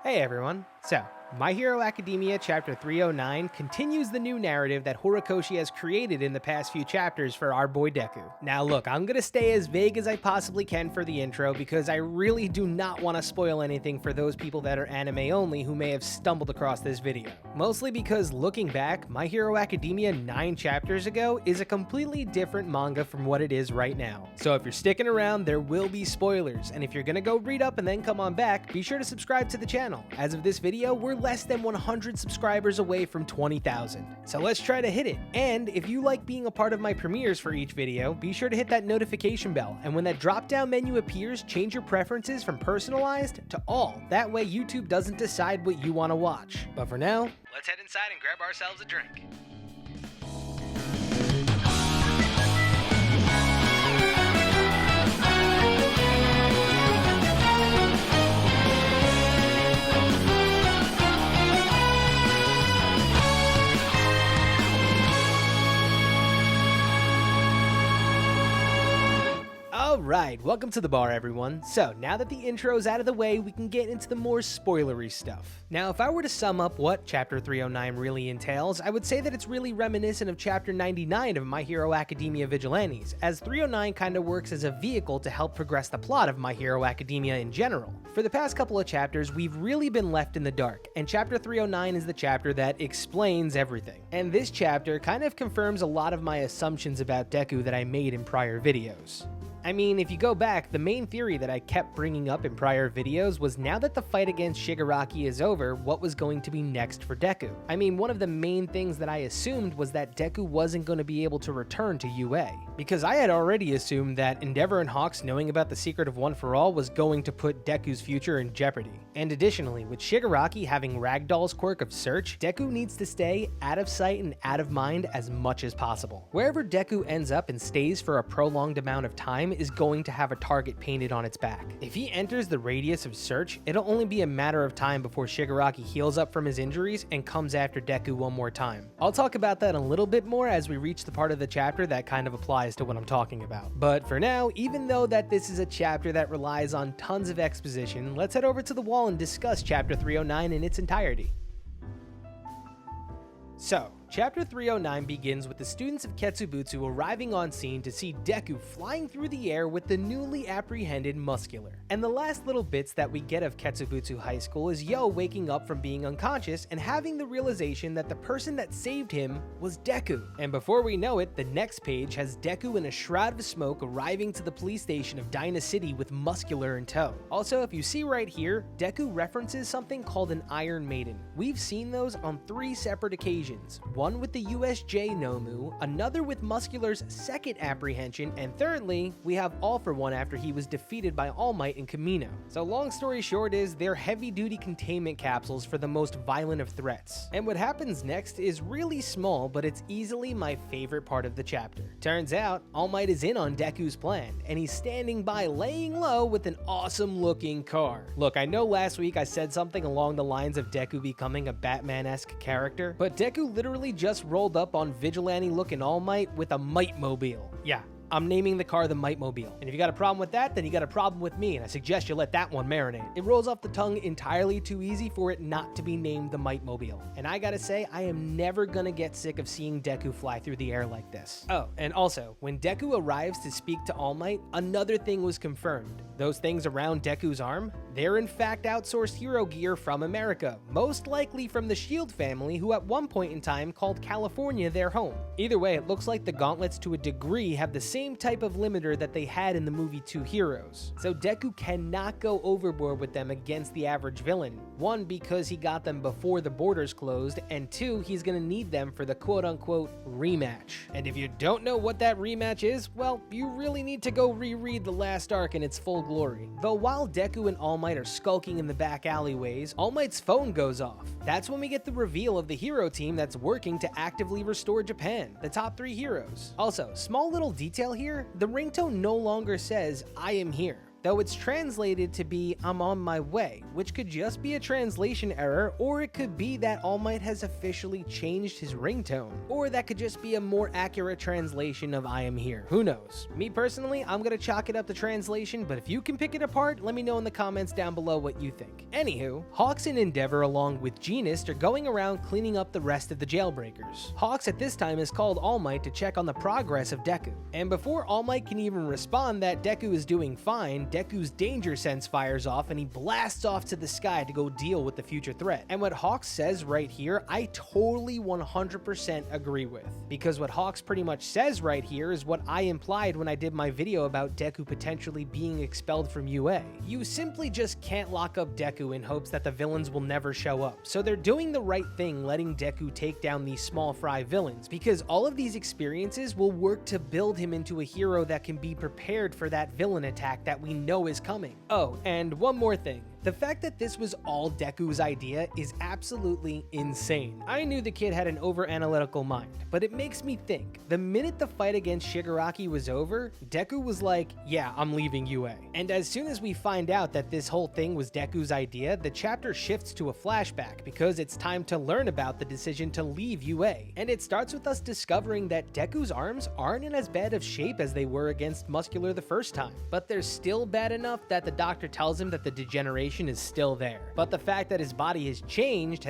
Hey everyone. So, My Hero Academia Chapter 309 continues the new narrative that Horikoshi has created in the past few chapters for our boy Deku. Now look, I'm gonna stay as vague as I possibly can for the intro because I really do not want to spoil anything for those people that are anime only who may have stumbled across this video. Mostly because looking back, My Hero Academia 9 chapters ago is a completely different manga from what it is right now. So if you're sticking around, there will be spoilers, and if you're gonna go read up and then come on back, be sure to subscribe to the channel. As of this video, we're less than 100 subscribers away from 20,000. So let's try to hit it. And if you like being a part of my premieres for each video, be sure to hit that notification bell. And when that drop down menu appears, change your preferences from personalized to all. That way YouTube doesn't decide what you want to watch. But for now, let's head inside and grab ourselves a drink. Alright, welcome to the bar everyone. So, now that the intro's out of the way, we can get into the more spoilery stuff. Now, if I were to sum up what Chapter 309 really entails, I would say that it's really reminiscent of Chapter 99 of My Hero Academia Vigilantes, as 309 kinda works as a vehicle to help progress the plot of My Hero Academia in general. For the past couple of chapters, we've really been left in the dark, and Chapter 309 is the chapter that explains everything. And this chapter kind of confirms a lot of my assumptions about Deku that I made in prior videos. I mean, if you go back, the main theory that I kept bringing up in prior videos was now that the fight against Shigaraki is over, what was going to be next for Deku? I mean, one of the main things that I assumed was that Deku wasn't going to be able to return to UA, because I had already assumed that Endeavor and Hawks knowing about the secret of One for All was going to put Deku's future in jeopardy. And additionally, with Shigaraki having Ragdoll's quirk of search, Deku needs to stay out of sight and out of mind as much as possible. Wherever Deku ends up and stays for a prolonged amount of time is going to have a target painted on its back. If he enters the radius of search, it'll only be a matter of time before Shigaraki heals up from his injuries and comes after Deku one more time. I'll talk about that a little bit more as we reach the part of the chapter that kind of applies to what I'm talking about. But for now, even though that this is a chapter that relies on tons of exposition, let's head over to the wall and discuss Chapter 309 in its entirety. So, Chapter 309 begins with the students of Ketsubutsu arriving on scene to see Deku flying through the air with the newly apprehended Muscular. And the last little bits that we get of Ketsubutsu High School is Yo waking up from being unconscious and having the realization that the person that saved him was Deku. And before we know it, the next page has Deku in a shroud of smoke arriving to the police station of Dyna City with Muscular in tow. Also, if you see right here, Deku references something called an Iron Maiden. We've seen those on 3 separate occasions. One with the USJ Nomu, another with Muscular's second apprehension, and thirdly, we have All For One after he was defeated by All Might in Kamino. So long story short is, they're heavy-duty containment capsules for the most violent of threats. And what happens next is really small, but it's easily my favorite part of the chapter. Turns out, All Might is in on Deku's plan, and he's standing by laying low with an awesome-looking car. Look, I know last week I said something along the lines of Deku becoming a Batman-esque character, but Deku literally just rolled up on vigilante-looking All Might with a Might-mobile. Yeah, I'm naming the car the Might-mobile. And if you got a problem with that, then you got a problem with me, and I suggest you let that one marinate. It rolls off the tongue entirely too easy for it not to be named the Might-mobile. And I gotta say, I am never gonna get sick of seeing Deku fly through the air like this. Oh, and also, when Deku arrives to speak to All Might, another thing was confirmed. Those things around Deku's arm, they're in fact outsourced hero gear from America, most likely from the Shield family, who at one point in time called California their home. Either way, it looks like the gauntlets to a degree have the same type of limiter that they had in the movie Two Heroes. So Deku cannot go overboard with them against the average villain. 1, because he got them before the borders closed, and 2, he's gonna need them for the quote-unquote rematch. And if you don't know what that rematch is, well, you really need to go reread the last arc in its full glory. Though while Deku and All Might are skulking in the back alleyways, All Might's phone goes off. That's when we get the reveal of the hero team that's working to actively restore Japan, the top 3 heroes. Also, small little detail here, the ringtone no longer says, "I am here." though it's translated to be "I'm on my way," which could just be a translation error, or it could be that All Might has officially changed his ringtone, or that could just be a more accurate translation of "I am here." Who knows? Me personally, I'm gonna chalk it up to translation, but if you can pick it apart, let me know in the comments down below what you think. Anywho, Hawks and Endeavor along with Genist are going around cleaning up the rest of the jailbreakers. Hawks at this time has called All Might to check on the progress of Deku, and before All Might can even respond that Deku is doing fine, Deku's danger sense fires off and he blasts off to the sky to go deal with the future threat. And what Hawks says right here, I totally 100% agree with, because what Hawks pretty much says right here is what I implied when I did my video about Deku potentially being expelled from UA. You simply just can't lock up Deku in hopes that the villains will never show up, so they're doing the right thing letting Deku take down these small fry villains, because all of these experiences will work to build him into a hero that can be prepared for that villain attack that we know is coming. Oh, and one more thing. The fact that this was all Deku's idea is absolutely insane. I knew the kid had an over-analytical mind, but it makes me think. The minute the fight against Shigaraki was over, Deku was like, yeah, I'm leaving UA. And as soon as we find out that this whole thing was Deku's idea, the chapter shifts to a flashback because it's time to learn about the decision to leave UA. And it starts with us discovering that Deku's arms aren't in as bad of shape as they were against Muscular the first time, but they're still bad enough that the doctor tells him that the degeneration is still there. But the fact that his body has changed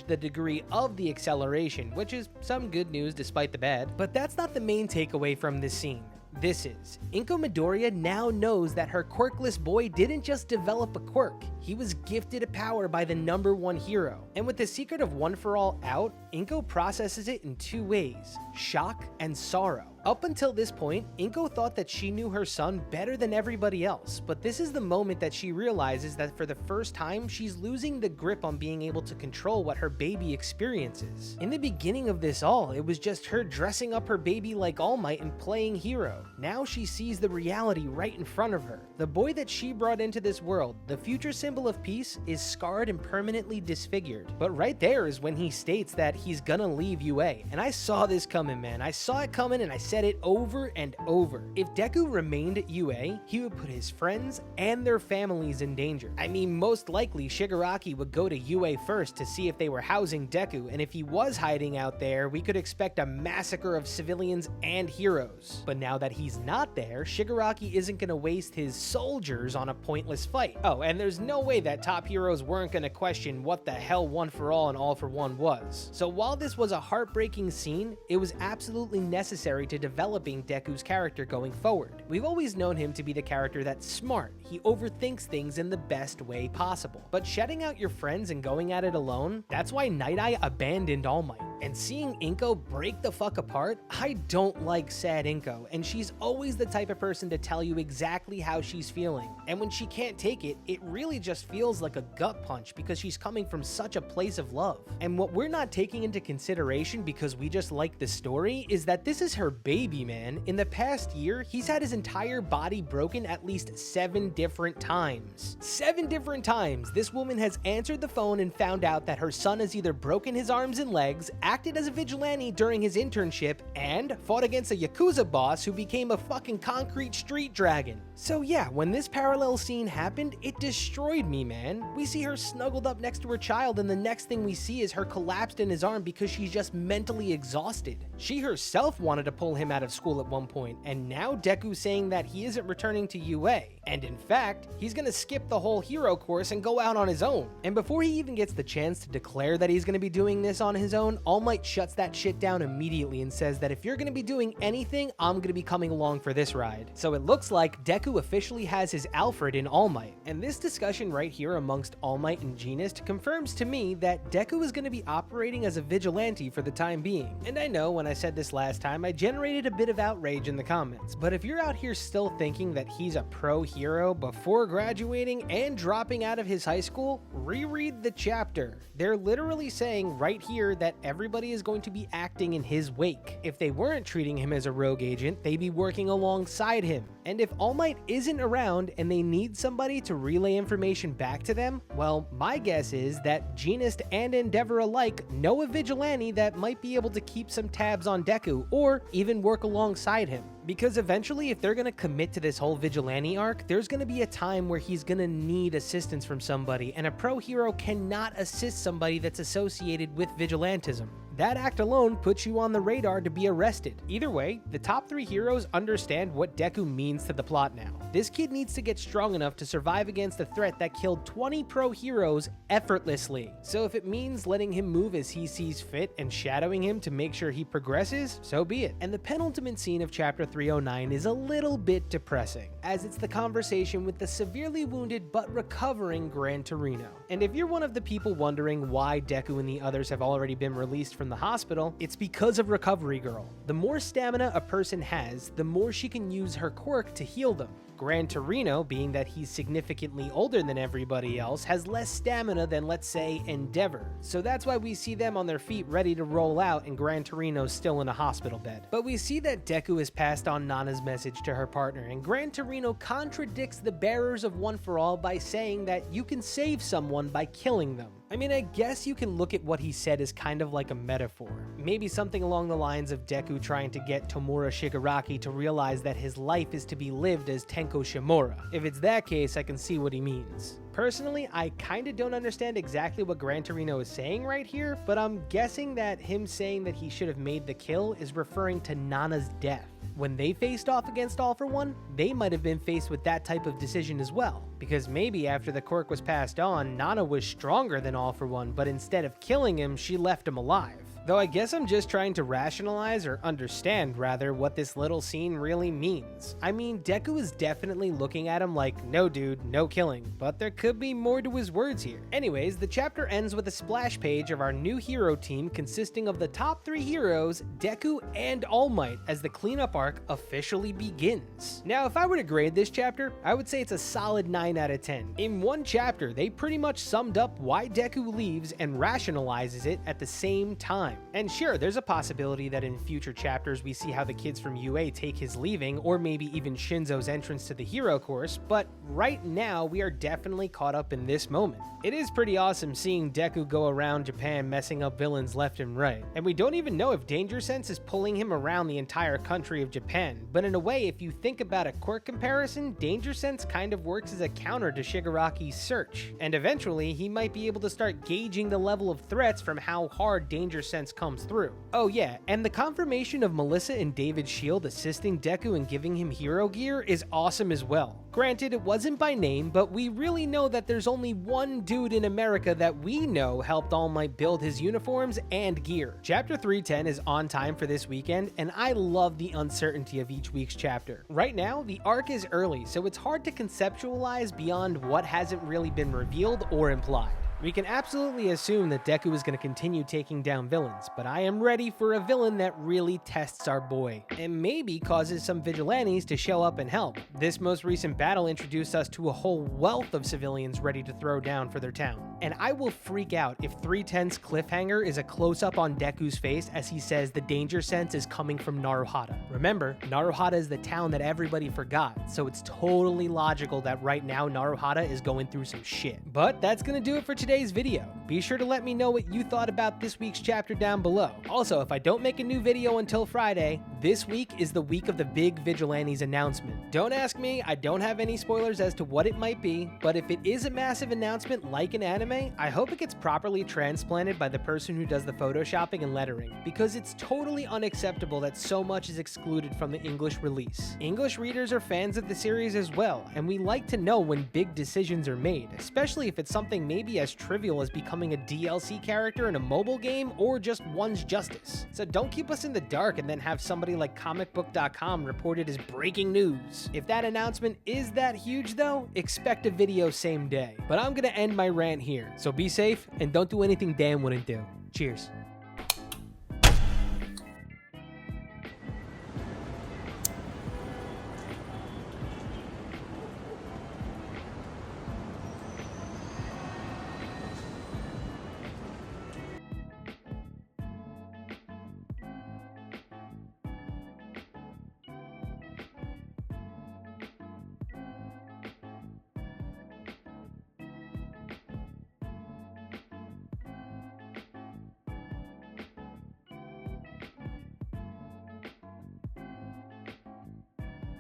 the degree of the acceleration, which is some good news despite the bad. But that's not the main takeaway from this scene. This is, Inko Midoriya now knows that her quirkless boy didn't just develop a quirk, he was gifted a power by the #1 hero. And with the secret of One For All out, Inko processes it in two ways, shock and sorrow. Up until this point, Inko thought that she knew her son better than everybody else, but this is the moment that she realizes that for the first time, she's losing the grip on being able to control what her baby experiences. In the beginning of this all, it was just her dressing up her baby like All Might and playing hero. Now she sees the reality right in front of her. The boy that she brought into this world, the future symbol of peace, is scarred and permanently disfigured. But right there is when he states that he's gonna leave UA, and I saw this coming, man. I saw it coming and I said it over and over. If Deku remained at UA, he would put his friends and their families in danger. I mean, most likely Shigaraki would go to UA first to see if they were housing Deku, and if he was hiding out there, we could expect a massacre of civilians and heroes. But now that he's not there, Shigaraki isn't gonna waste his soldiers on a pointless fight. Oh, and there's no way that top heroes weren't gonna question what the hell One For All and All For One was. So while this was a heartbreaking scene, it was absolutely necessary to developing Deku's character going forward. We've always known him to be the character that's smart. He overthinks things in the best way possible. But shutting out your friends and going at it alone, that's why Night Eye abandoned All Might. And seeing Inko break the fuck apart, I don't like sad Inko, and she's always the type of person to tell you exactly how she's feeling. And when she can't take it, it really just feels like a gut punch because she's coming from such a place of love. And what we're not taking into consideration because we just like the story is that this is her baby, man. In the past year, he's had his entire body broken at least 7 different times. 7 different times, this woman has answered the phone and found out that her son has either broken his arms and legs, acted as a vigilante during his internship, and fought against a Yakuza boss who became a fucking concrete street dragon. So yeah, when this parallel scene happened, it destroyed me, man. We see her snuggled up next to her child, and the next thing we see is her collapsed in his arm because she's just mentally exhausted. She herself wanted to pull him out of school at one point, and now Deku's saying that he isn't returning to UA. And in fact, he's gonna skip the whole hero course and go out on his own. And before he even gets the chance to declare that he's gonna be doing this on his own, All Might shuts that shit down immediately and says that if you're gonna be doing anything, I'm gonna be coming along for this ride. So it looks like Deku officially has his Alfred in All Might. And this discussion right here amongst All Might and Genist confirms to me that Deku is gonna be operating as a vigilante for the time being. And I know when I said this last time, I generated a bit of outrage in the comments, but if you're out here still thinking that he's a pro hero before graduating and dropping out of his high school, reread the chapter. They're literally saying right here that everybody is going to be acting in his wake. If they weren't treating him as a rogue agent, they'd be working alongside him. And if All Might isn't around and they need somebody to relay information back to them, well, my guess is that Genist and Endeavor alike know a vigilante that might be able to keep some tabs on Deku or even work alongside him. Because eventually, if they're gonna commit to this whole vigilante arc, there's gonna be a time where he's gonna need assistance from somebody, and a pro hero cannot assist somebody that's associated with vigilantism. That act alone puts you on the radar to be arrested. Either way, the top 3 heroes understand what Deku means to the plot now. This kid needs to get strong enough to survive against a threat that killed 20 pro heroes effortlessly. So if it means letting him move as he sees fit and shadowing him to make sure he progresses, so be it. And the penultimate scene of chapter 309 is a little bit depressing, as it's the conversation with the severely wounded but recovering Gran Torino. And if you're one of the people wondering why Deku and the others have already been released from the hospital, it's because of Recovery Girl. The more stamina a person has, the more she can use her quirk to heal them. Gran Torino, being that he's significantly older than everybody else, has less stamina than, let's say, Endeavor. So that's why we see them on their feet ready to roll out and Gran Torino's still in a hospital bed. But we see that Deku has passed on Nana's message to her partner, and Gran Torino contradicts the bearers of One for All by saying that you can save someone by killing them. I mean, I guess you can look at what he said as kind of like a metaphor. Maybe something along the lines of Deku trying to get Tomura Shigaraki to realize that his life is to be lived as Tenko Shimura. If it's that case, I can see what he means. Personally, I kinda don't understand exactly what Gran Torino is saying right here, but I'm guessing that him saying that he should have made the kill is referring to Nana's death. When they faced off against All for One, they might have been faced with that type of decision as well. Because maybe after the quirk was passed on, Nana was stronger than All for One, but instead of killing him, she left him alive. Though I guess I'm just trying to rationalize, or understand rather, what this little scene really means. I mean, Deku is definitely looking at him like, no dude, no killing, but there could be more to his words here. Anyways, the chapter ends with a splash page of our new hero team consisting of the top 3 heroes, Deku and All Might, as the cleanup arc officially begins. Now, if I were to grade this chapter, I would say it's a solid 9 out of 10. In one chapter, they pretty much summed up why Deku leaves and rationalizes it at the same time. And sure, there's a possibility that in future chapters we see how the kids from UA take his leaving, or maybe even Shinzo's entrance to the hero course, but right now we are definitely caught up in this moment. It is pretty awesome seeing Deku go around Japan messing up villains left and right, and we don't even know if Danger Sense is pulling him around the entire country of Japan, but in a way, if you think about a quirk comparison, Danger Sense kind of works as a counter to Shigaraki's search, and eventually he might be able to start gauging the level of threats from how hard Danger Sense comes through. Oh yeah, and the confirmation of Melissa and David's shield assisting Deku and giving him hero gear is awesome as well. Granted, it wasn't by name, but we really know that there's only one dude in America that we know helped All Might build his uniforms and gear. Chapter 310 is on time for this weekend, and I love the uncertainty of each week's chapter. Right now, the arc is early, so it's hard to conceptualize beyond what hasn't really been revealed or implied. We can absolutely assume that Deku is going to continue taking down villains, but I am ready for a villain that really tests our boy, and maybe causes some vigilantes to show up and help. This most recent battle introduced us to a whole wealth of civilians ready to throw down for their town. And I will freak out if 310's cliffhanger is a close-up on Deku's face as he says the danger sense is coming from Naruhata. Remember, Naruhata is the town that everybody forgot, so it's totally logical that right now Naruhata is going through some shit. But that's gonna do it for today's video. Be sure to let me know what you thought about this week's chapter down below. Also, if I don't make a new video until Friday, this week is the week of the big Vigilantes announcement. Don't ask me, I don't have any spoilers as to what it might be, but if it is a massive announcement like an anime, I hope it gets properly transplanted by the person who does the photoshopping and lettering, because it's totally unacceptable that so much is excluded from the English release. English readers are fans of the series as well, and we like to know when big decisions are made, especially if it's something maybe as trivial as becoming a DLC character in a mobile game or just one's justice. So don't keep us in the dark and then have somebody like comicbook.com report it as breaking news. If that announcement is that huge though, expect a video same day. But I'm gonna end my rant here, so be safe and don't do anything Dan wouldn't do. Cheers.